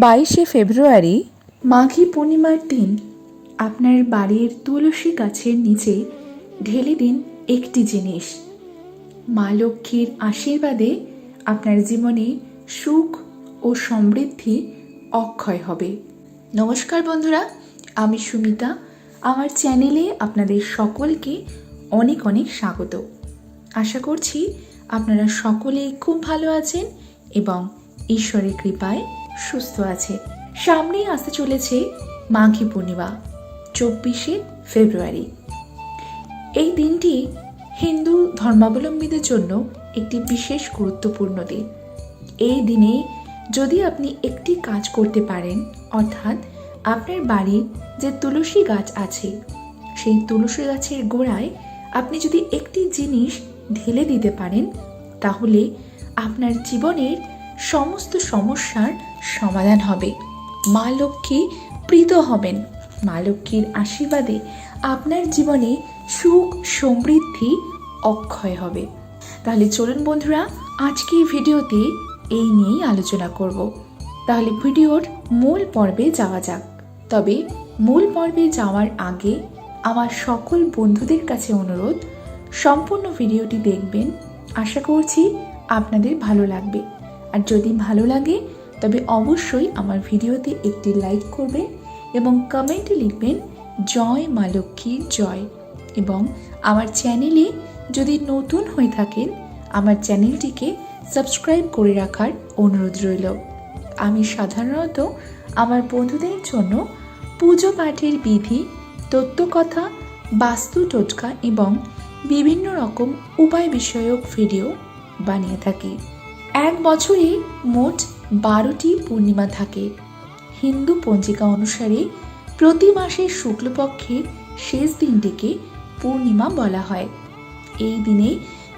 22শে ফেব্রুয়ারি মাঘী পূর্ণিমার দিন আপনার বাড়ির তুলসী গাছের নিচে ঢেলে দিন একটি জিনিস। মা লক্ষ্মীর আশীর্বাদে আপনার জীবনে সুখ ও সমৃদ্ধি অক্ষয় হবে। নমস্কার বন্ধুরা, আমি সুমিতা। আমার চ্যানেলে আপনাদের সকলকে অনেক অনেক স্বাগত। আশা করছি আপনারা সকলেই খুব ভালো আছেন এবং ঈশ্বরের কৃপায় সুস্থ আছে। সামনেই আসতে চলেছে মাঘী পূর্ণিমা, 24শে ফেব্রুয়ারি। এই দিনটি হিন্দু ধর্মাবলম্বীদের জন্য একটি বিশেষ গুরুত্বপূর্ণ দিন। এই দিনে যদি আপনি একটি কাজ করতে পারেন, অর্থাৎ আপনার বাড়ির যে তুলসী গাছ আছে সেই তুলসী গাছের গোড়ায় আপনি যদি একটি জিনিস ঢেলে দিতে পারেন, তাহলে আপনার জীবনের সমস্ত সমস্যার সমাধান হবে। মা লক্ষ্মী প্রীত হবেন। মা লক্ষ্মীর আশীর্বাদে আপনার জীবনে সুখ সমৃদ্ধি অক্ষয় হবে। তাহলে চলুন বন্ধুরা, আজকের ভিডিওতে এই নিয়েই আলোচনা করব। তাহলে ভিডিওর মূল পর্বে যাওয়া যাক। তবে মূল পর্বে যাওয়ার আগে আমার সকল বন্ধুদের কাছে অনুরোধ, সম্পূর্ণ ভিডিওটি দেখবেন। আশা করছি আপনাদের ভালো লাগবে। আর যদি ভালো লাগে তবে অবশ্যই আমার ভিডিওতে একটি লাইক করবেন এবং কমেন্টে লিখবেন জয় মা লক্ষ্মীর জয়। এবং আমার চ্যানেলে যদি নতুন হয়ে থাকেন, আমার চ্যানেলটিকে সাবস্ক্রাইব করে রাখার অনুরোধ রইল। আমি সাধারণত আমার বন্ধুদের জন্য পুজো পাঠের বিধি, তত্ত্বকথা, বাস্তু টোটকা এবং বিভিন্ন রকম উপায় বিষয়ক ভিডিও বানিয়ে থাকি। এক বছরে মোট 12টি পূর্ণিমা থাকে। হিন্দু পঞ্জিকা অনুসারে প্রতি মাসের শুক্লপক্ষের শেষ দিনটিকে পূর্ণিমা বলা হয়। এই দিনে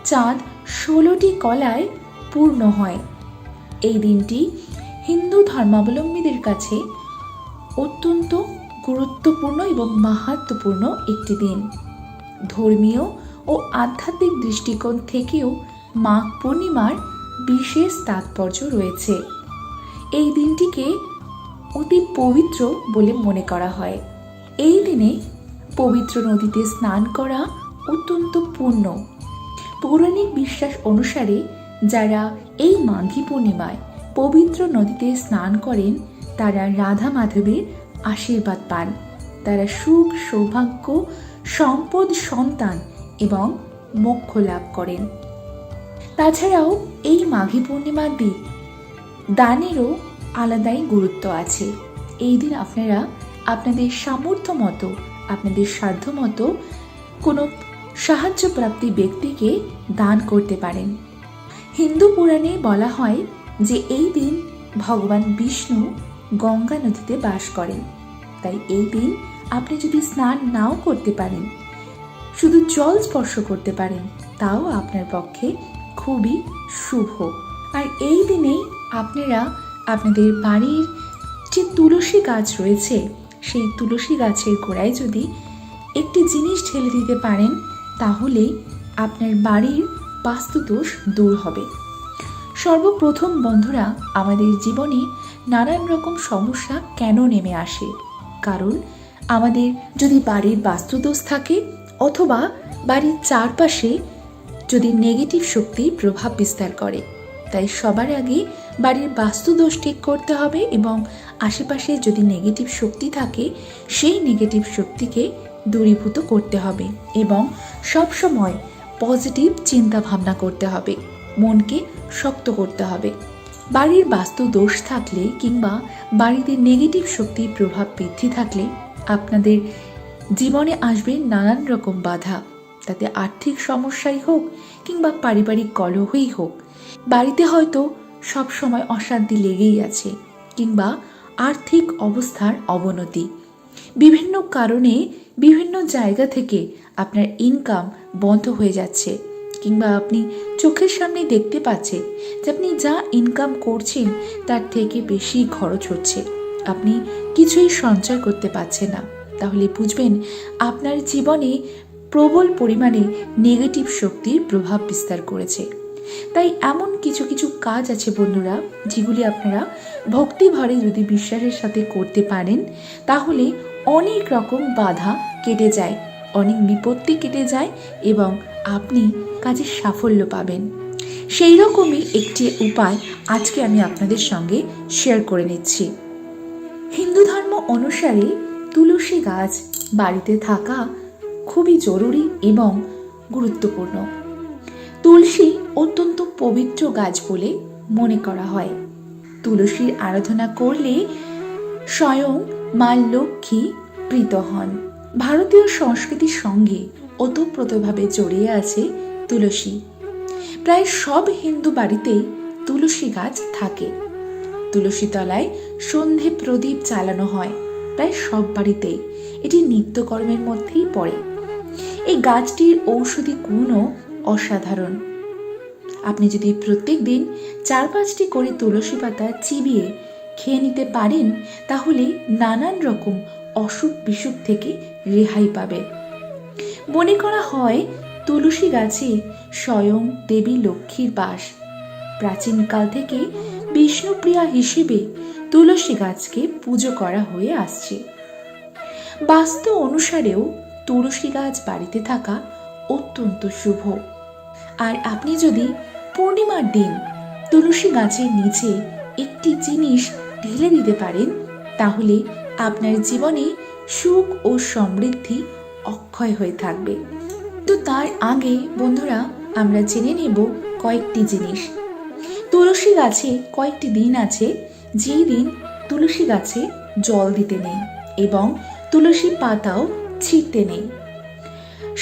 চাঁদ 16টি কলায় পূর্ণ হয়। এই দিনটি হিন্দু ধর্মাবলম্বীদের কাছে অত্যন্ত গুরুত্বপূর্ণ এবং মাহাত্ম্যপূর্ণ একটি দিন। ধর্মীয় ও আধ্যাত্মিক দৃষ্টিকোণ থেকেও মাঘ পূর্ণিমার বিশেষ তাৎপর্য রয়েছে। এই দিনটিকে অতি পবিত্র বলে মনে করা হয়। এই দিনে পবিত্র নদীতে স্নান করা অত্যন্ত পুণ্য। পৌরাণিক বিশ্বাস অনুসারে যারা এই মাঘী পূর্ণিমায় পবিত্র নদীতে স্নান করেন, তারা রাধা মাধবের আশীর্বাদ পান। তারা সুখ, সৌভাগ্য, সম্পদ, সন্তান এবং মোক্ষ লাভ করেন। তাছাড়াও এই মাঘী পূর্ণিমার দিন দানেরও আলাদাই গুরুত্ব আছে। এই দিন আপনারা আপনাদের সামর্থ্য মতো, আপনাদের সাধ্য মতো কোনো সাহায্যপ্রাপ্তি ব্যক্তিকে দান করতে পারেন। হিন্দু পুরাণে বলা হয় যে এই দিন ভগবান বিষ্ণু গঙ্গা নদীতে বাস করেন। তাই এই দিন আপনি যদি স্নান নাও করতে পারেন, শুধু জল স্পর্শ করতে পারেন, তাও আপনার পক্ষে খুবই শুভ। আর এই দিনেই আপনারা আপনাদের বাড়ির যে তুলসী গাছ রয়েছে, সেই তুলসী গাছের গোড়ায় যদি একটি জিনিস ঢেলে দিতে পারেন, তাহলেই আপনার বাড়ির বাস্তুদোষ দূর হবে। সর্বপ্রথম বন্ধুরা, আমাদের জীবনে নানান রকম সমস্যা কেন নেমে আসে? কারণ আমাদের যদি বাড়ির বাস্তুদোষ থাকে অথবা বাড়ির চারপাশে যদি নেগেটিভ শক্তি প্রভাব বিস্তার করে। তাই সবার আগে বাড়ির বাস্তুদোষ ঠিক করতে হবে এবং আশেপাশে যদি নেগেটিভ শক্তি থাকে, সেই নেগেটিভ শক্তিকে দূরীভূত করতে হবে এবং সবসময় পজিটিভ চিন্তা ভাবনা করতে হবে। মনকে শক্ত করতে হবে। বাড়ির বাস্তু দোষ থাকলে কিংবা বাড়িতে নেগেটিভ শক্তির প্রভাব বৃদ্ধি থাকলে আপনাদের জীবনে আসবে নানান রকম বাধা। তাতে আর্থিক সমস্যাই হোক কিংবা পারিবারিক কলহই হোক, বাড়িতে হয়তো সব সময় অশান্তি লেগেই আছে কিংবা আর্থিক অবস্থার অবনতি। বিভিন্ন কারণে বিভিন্ন জায়গা থেকে আপনার ইনকাম বন্ধ হয়ে যাচ্ছে কিংবা আপনি চোখের সামনে দেখতে পাচ্ছেন যে আপনি যা ইনকাম করছেন তার থেকে বেশি খরচ হচ্ছে, আপনি কিছুই সঞ্চয় করতে পারছেন না। তাহলে বুঝবেন আপনার জীবনে প্রবল পরিমাণে নেগেটিভ শক্তির প্রভাব বিস্তার করেছে। তাই এমন কিছু কিছু কাজ আছে বন্ধুরা, যেগুলি আপনারা ভক্তি ভরে যদি বিশ্বাসের সাথে করতে পারেন, তাহলে অনেক রকম বাধা কেটে যায়, অনেক বিপত্তি কেটে যায় এবং আপনি কাজে সাফল্য পাবেন। সেই রকমই একটি উপায় আজকে আমি আপনাদের সঙ্গে শেয়ার করে নিচ্ছি। হিন্দু ধর্ম অনুসারে তুলসী গাছ বাড়িতে থাকা খুবই জরুরি এবং গুরুত্বপূর্ণ। তুলসী অত্যন্ত পবিত্র গাছ বলে মনে করা হয়। তুলসীর আরাধনা করলে স্বয়ং মা লক্ষ্মী প্রীত হন। ভারতীয় সংস্কৃতির সঙ্গে ওতপ্রোতভাবে জড়িয়ে আছে তুলসী। প্রায় সব হিন্দু বাড়িতেই তুলসী গাছ থাকে। তুলসী তলায় সন্ধে প্রদীপ জ্বালানো হয় প্রায় সব বাড়িতেই, এটি নিত্যকর্মের মধ্যেই পড়ে। এই গাছটির ঔষধি গুণও অসাধারণ। আপনি যদি প্রত্যেক দিন 4-5টি করে তুলসী পাতা চিবিয়ে খেয়ে নিতে পারেন, তাহলে নানান রকম অসুখ বিসুখ থেকে রেহাই পাবে। মনে করা হয় তুলসী গাছে স্বয়ং দেবী লক্ষ্মীর বাস। প্রাচীনকাল থেকে বিষ্ণুপ্রিয়া হিসেবে তুলসী গাছকে পুজো করা হয়ে আসছে। বাস্তু অনুসারেও তুলসী গাছ বাড়িতে থাকা অত্যন্ত শুভ। আর আপনি যদি পূর্ণিমার দিন তুলসী গাছের নিচে একটি জিনিস ঢেলে দিতে পারেন, তাহলে আপনার জীবনে সুখ ও সমৃদ্ধি অক্ষয় হয়ে থাকবে। তো তার আগে বন্ধুরা, আমরা জেনে নেব কয়েকটি জিনিস। তুলসী গাছে কয়েকটি দিন আছে যেই দিন তুলসী গাছে জল দিতে নেই এবং তুলসী পাতাও ছিঁড়তে নেই।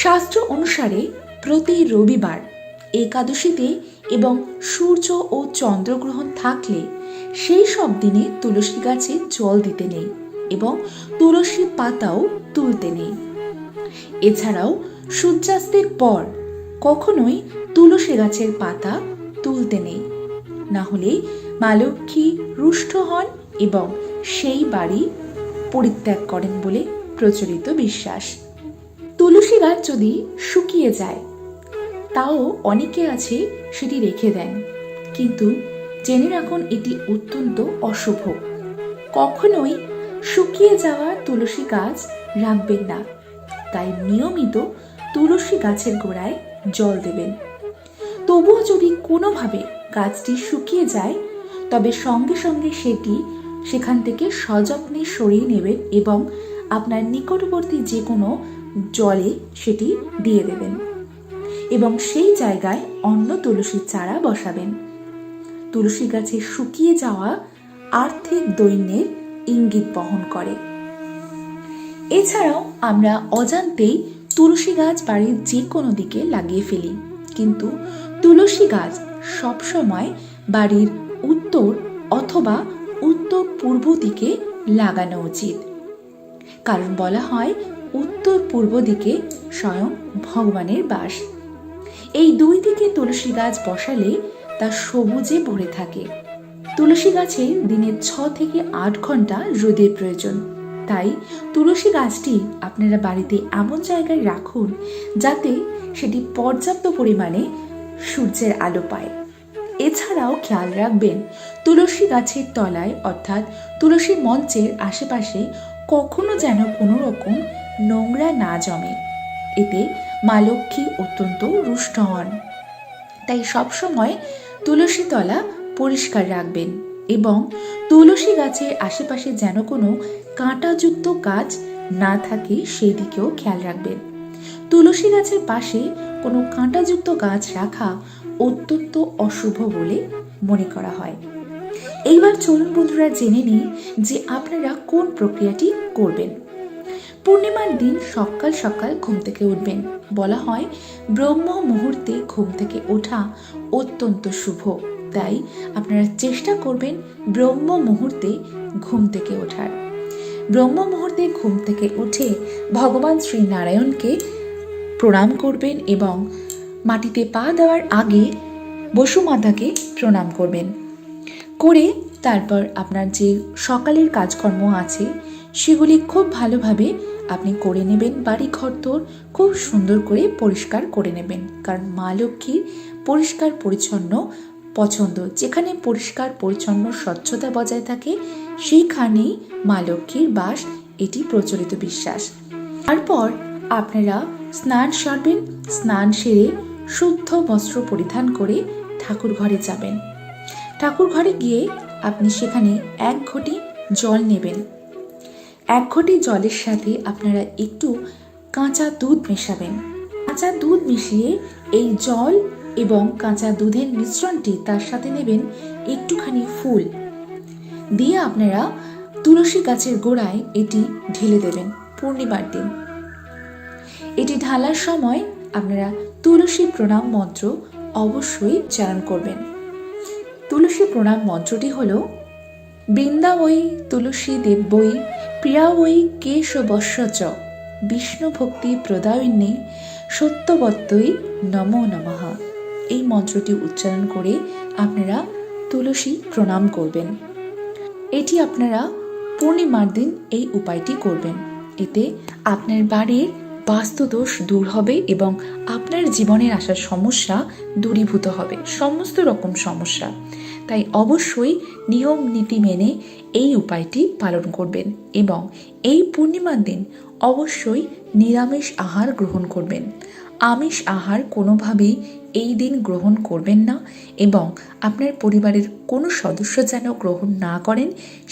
শাস্ত্র অনুসারে প্রতি রবিবার, একাদশীতে এবং সূর্য ও চন্দ্রগ্রহণ থাকলে সেই সব দিনে তুলসী গাছে জল দিতে নেই এবং তুলসী পাতাও তুলতে নেই। এছাড়াও সূর্যাস্তের পর কখনোই তুলসী গাছের পাতা তুলতে নেই, না হলে মা লক্ষ্মী রুষ্ট হন এবং সেই বাড়ি পরিত্যাগ করেন বলে প্রচলিত বিশ্বাস। তুলসী গাছ যদি শুকিয়ে যায়, তাও অনেকে আছে সেটি রেখে দেন, কিন্তু জেনে রাখুন এটি অত্যন্ত অশুভ। কখনোই শুকিয়ে যাওয়া তুলসী গাছ রাখবেন না। তাই নিয়মিত তুলসী গাছের গোড়ায় জল দেবেন। তবুও যদি কোনোভাবে গাছটি শুকিয়ে যায়, তবে সঙ্গে সঙ্গে সেটি সেখান থেকে সযত্নে সরিয়ে নেবেন এবং আপনার নিকটবর্তী যে কোনো জলে সেটি দিয়ে দেবেন এবং সেই জায়গায় অন্য তুলসীর চারা বসাবেন। তুলসী গাছের শুকিয়ে যাওয়া আর্থিক দৈন্যের ইঙ্গিত বহন করে। এছাড়াও আমরা অজান্তেই তুলসী গাছ বাড়ির যে কোনো দিকে লাগিয়ে ফেলি, কিন্তু তুলসী গাছ সবসময় বাড়ির উত্তর অথবা উত্তর পূর্ব দিকে লাগানো উচিত। কারণ বলা হয় উত্তর পূর্ব দিকে স্বয়ং ভগবানের বাস। এই দুই দিকে তুলসী গাছ বসালে তা সবুজে ভরে থাকে। তুলসী গাছে দিনে 6 থেকে 8 ঘন্টা রোদের প্রয়োজন। তাই তুলসী গাছটি আপনারা বাড়িতে এমন জায়গায় রাখুন যাতে সেটি পর্যাপ্ত পরিমাণে সূর্যের আলো পায়। এছাড়াও খেয়াল রাখবেন তুলসী গাছের তলায় অর্থাৎ তুলসী মঞ্চের আশেপাশে কখনো যেন কোনো রকম নোংরা না জমে। এতে মা লক্ষ্মী অত্যন্ত রুষ্ট হন। তাই সবসময় তুলসী তলা পরিষ্কার রাখবেন এবং তুলসী গাছের আশেপাশে যেন কোনো কাঁটাযুক্ত গাছ না থাকে সেই দিকেও খেয়াল রাখবেন। তুলসী গাছের পাশে কোনো কাঁটাযুক্ত গাছ রাখা অত্যন্ত অশুভ বলে মনে করা হয়। এইবার চলুন বন্ধুরা জেনে নিই যে আপনারা কোন প্রক্রিয়াটি করবেন। পূর্ণিমার দিন সকাল সকাল ঘুম থেকে উঠবেন। বলা হয় ব্রহ্ম মুহূর্তে ঘুম থেকে ওঠা অত্যন্ত শুভ। তাই আপনারা চেষ্টা করবেন ব্রহ্ম মুহূর্তে ঘুম থেকে ওঠার। ব্রহ্ম মুহূর্তে ঘুম থেকে উঠে ভগবান শ্রী নারায়ণকে প্রণাম করবেন এবং মাটিতে পা দেওয়ার আগে বসুমাতাকে প্রণাম করবেন। করে তারপর আপনার যে সকালের কাজকর্ম আছে সেগুলি খুব ভালোভাবে আপনি করে নেবেন। বাড়ি ঘর তোর খুব সুন্দর করে পরিষ্কার করে নেবেন, কারণ মা লক্ষ্মীর পরিষ্কার পরিচ্ছন্ন পছন্দ। যেখানে পরিষ্কার পরিচ্ছন্ন স্বচ্ছতা বজায় থাকে সেইখানেই মা লক্ষ্মীর বাস, এটি প্রচলিত বিশ্বাস। তারপর আপনারা স্নান সারবেন। স্নান সেরে শুদ্ধ বস্ত্র পরিধান করে ঠাকুর ঘরে যাবেন। ঠাকুর ঘরে গিয়ে আপনি সেখানে 1 ঘটি জল নেবেন। 1 ঘটি জলের সাথে আপনারা একটু কাঁচা দুধ মেশাবেন। কাঁচা দুধ মিশিয়ে এই জল এবং কাঁচা দুধের মিশ্রণটি, তার সাথে নেবেন একটুখানি ফুল দিয়ে আপনারা তুলসী গাছের গোড়ায় এটি ঢেলে দেবেন। পূর্ণিমার দিন এটি ঢালার সময় আপনারা তুলসী প্রণাম মন্ত্র অবশ্যই উচ্চারণ করবেন। তুলসী প্রণাম মন্ত্রটি হল: বৃন্দাবৈ তুলসী দেব্যৈ প্রিয়াবৈ কেশবস্য চ বিষ্ণু ভক্তি প্রদায়িনী সত্যবত্যই নমো নমঃ। এই মন্ত্রটি উচ্চারণ করে আপনারা তুলসী প্রণাম করবেন। এটি আপনারা পূর্ণিমার দিন এই উপায়টি করবেন। এতে আপনার বাড়ির বাস্তুদোষ দূর হবে এবং আপনার জীবনের আসা সমস্যা দূরীভূত হবে, সমস্ত রকম সমস্যা। তাই অবশ্যই নিয়ম নীতি মেনে এই উপায়টি পালন করবেন এবং এই পূর্ণিমার দিন অবশ্যই নিরামিষ আহার গ্রহণ করবেন। আমিষ আহার কোনোভাবেই এই দিন গ্রহণ করবেন না এবং আপনার পরিবারের কোনো সদস্য যেন গ্রহণ না করেন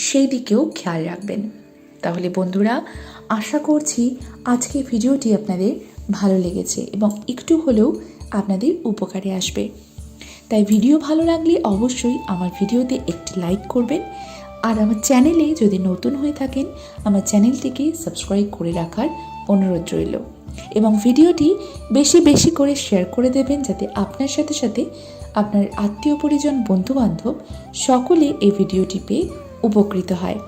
সেই দিকেও খেয়াল রাখবেন। তাহলে বন্ধুরা, আশা করছি আজকে ভিডিওটি আপনাদের ভালো লেগেছে এবং একটু হলেও আপনাদের উপকারে আসবে। তাই ভিডিও ভালো লাগলে অবশ্যই আমার ভিডিওতে একটি লাইক করবেন, আর আমার চ্যানেলে যদি নতুন হয়ে থাকেন আমার চ্যানেলটিকে সাবস্ক্রাইব করে রাখার অনুরোধ রইল এবং ভিডিওটি বেশি বেশি করে শেয়ার করে দেবেন, যাতে আপনার সাথে সাথে আপনার আত্মীয় পরিজন বন্ধুবান্ধব সকলে এই ভিডিওটি পেয়ে উপকৃত হয়।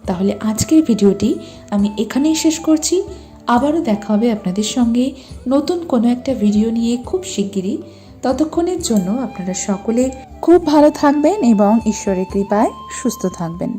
তাহলে আজকের ভিডিওটি আমি এখানেই শেষ করছি। আবারও দেখা হবে আপনাদের সঙ্গে নতুন কোনো একটা ভিডিও নিয়ে খুব শিগগিরই। ততক্ষণের জন্য আপনারা সকলে খুব ভালো থাকবেন এবং ঈশ্বরের কৃপায় সুস্থ থাকবেন।